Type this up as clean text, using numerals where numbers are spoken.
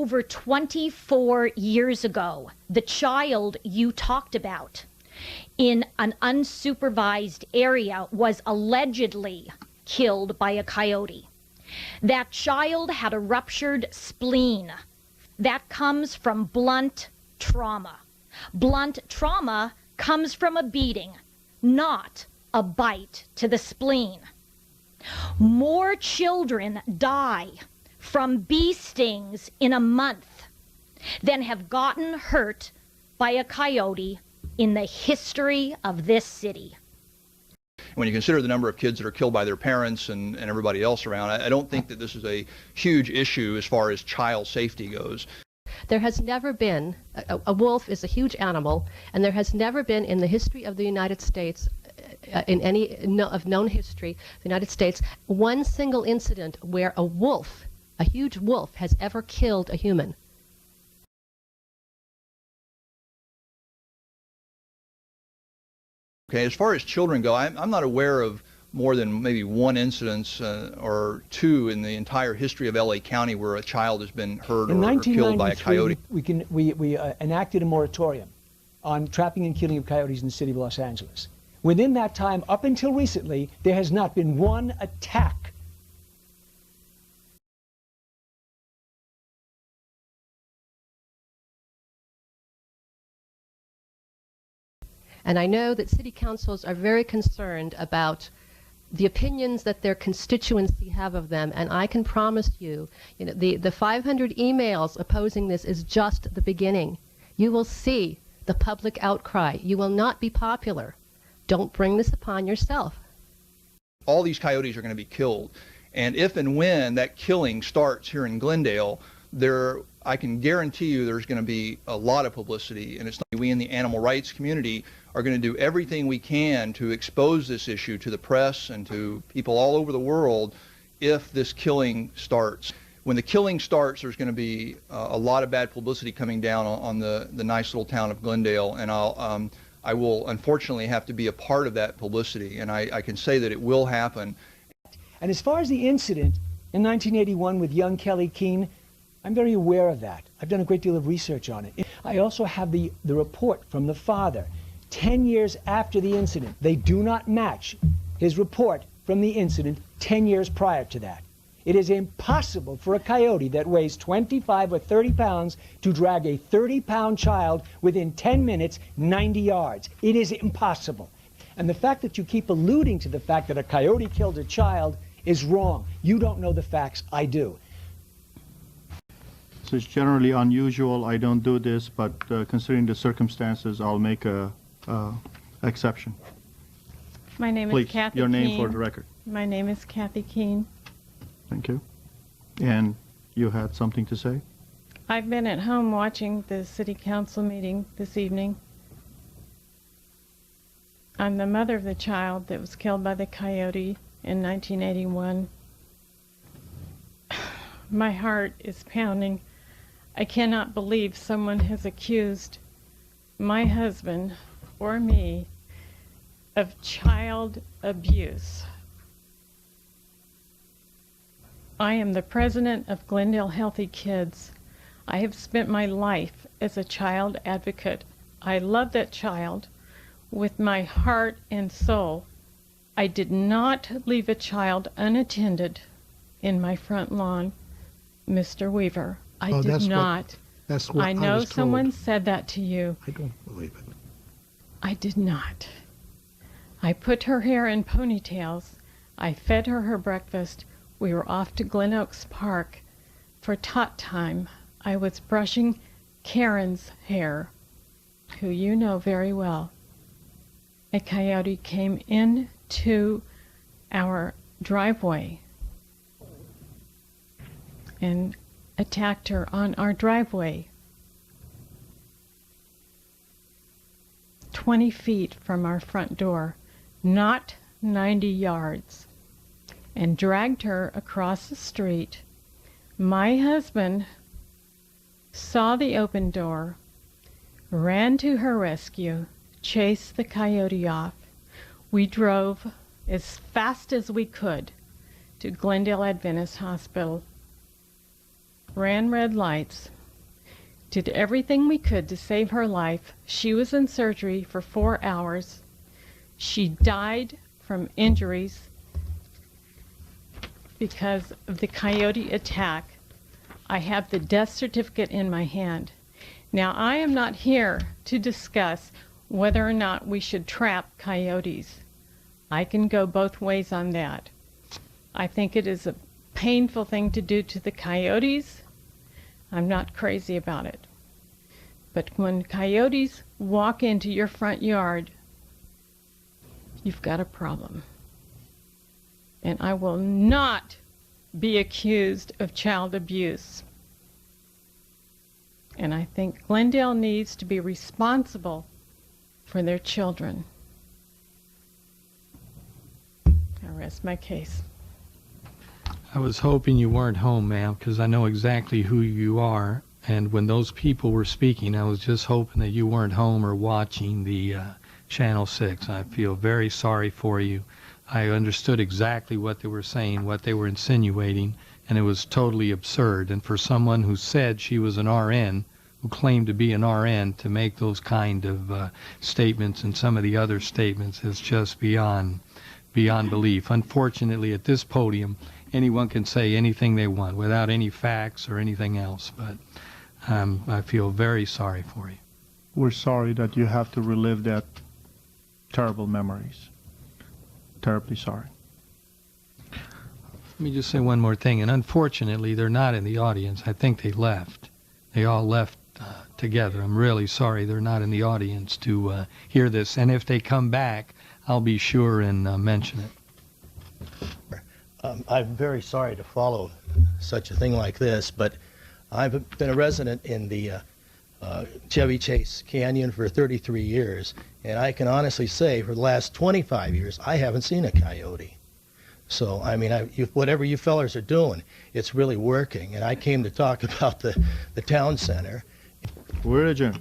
over 24 years ago, the child you talked about in an unsupervised area was allegedly killed by a coyote. That child had a ruptured spleen. That comes from blunt trauma. Blunt trauma comes from a beating, not a bite to the spleen. More children die from bee stings in a month than have gotten hurt by a coyote in the history of this city. When you consider the number of kids that are killed by their parents and everybody else around, I don't think that this is a huge issue as far as child safety goes. There has never been, a wolf is a huge animal, and there has never been in the history of the United States, in any of known history, the United States, one single incident where a wolf, a huge wolf, has ever killed a human. Okay, as far as children go, I'm not aware of more than maybe one incidence or two in the entire history of LA County where a child has been hurt or killed by a coyote. We enacted a moratorium on trapping and killing of coyotes in the city of Los Angeles. Within that time, up until recently, there has not been one attack. And I know that city councils are very concerned about the opinions that their constituency have of them, and I can promise you, the 500 emails opposing this is just the beginning. You will see the public outcry. You will not be popular. Don't bring this upon yourself. All these coyotes are going to be killed, and if and when that killing starts here in Glendale, I can guarantee you there's going to be a lot of publicity, and it's not, we in the animal rights community are going to do everything we can to expose this issue to the press and to people all over the world if this killing starts. When the killing starts, there's going to be a lot of bad publicity coming down on the nice little town of Glendale, and I will unfortunately have to be a part of that publicity, and I can say that it will happen. And as far as the incident in 1981 with young Kelly Keene, I'm very aware of that. I've done a great deal of research on it. I also have the report from the father 10 years after the incident. They do not match his report from the incident 10 years prior to that. It is impossible for a coyote that weighs 25 or 30 pounds to drag a 30-pound child within 10 minutes 90 yards. It is impossible. And the fact that you keep alluding to the fact that a coyote killed a child is wrong. You don't know the facts. I do. So it's generally unusual. I don't do this, but considering the circumstances, I'll make a exception. My name Please, is Kathy your name Keene. for the record. My name is Kathy Keene. Thank you. And you had something to say? I've been at home watching the city council meeting this evening. I'm the mother of the child that was killed by the coyote in 1981. My heart is pounding. I cannot believe someone has accused my husband or me of child abuse. I am the president of Glendale Healthy Kids. I have spent my life as a child advocate. I love that child with my heart and soul. I did not leave a child unattended in my front lawn, Mr. Weaver. I did not. That's what I know was told. someone said that to you. I don't believe it. I did not. I put her hair in ponytails. I fed her breakfast. We were off to Glen Oaks Park for tot time. I was brushing Karen's hair, who you know very well. A coyote came into our driveway and attacked her on our driveway, 20 feet from our front door, not 90 yards, and dragged her across the street. My husband saw the open door, ran to her rescue, chased the coyote off. We drove as fast as we could to Glendale Adventist Hospital, ran red lights, did everything we could to save her life. She was in surgery for 4 hours. She died from injuries because of the coyote attack. I have the death certificate in my hand. Now, I am not here to discuss whether or not we should trap coyotes. I can go both ways on that. I think it is a painful thing to do to the coyotes. I'm not crazy about it. But when coyotes walk into your front yard, you've got a problem. And I will not be accused of child abuse. And I think Glendale needs to be responsible for their children. I rest my case. I was hoping you weren't home, ma'am, because I know exactly who you are. And when those people were speaking, I was just hoping that you weren't home or watching the Channel 6. I feel very sorry for you. I understood exactly what they were saying, what they were insinuating, and it was totally absurd. And for someone who said she was an RN, who claimed to be an RN, to make those kind of statements and some of the other statements is just beyond belief. Unfortunately, at this podium, anyone can say anything they want without any facts or anything else, but I feel very sorry for you. We're sorry that you have to relive that terrible memories. Terribly sorry. Let me just say one more thing, and unfortunately, they're not in the audience. I think they left. They all left together. I'm really sorry they're not in the audience to hear this, and if they come back, I'll be sure and mention it. I'm very sorry to follow such a thing like this, but I've been a resident in the Chevy Chase Canyon for 33 years, and I can honestly say for the last 25 years, I haven't seen a coyote. So, I mean, whatever you fellers are doing, it's really working, and I came to talk about the town center. We're adjourned.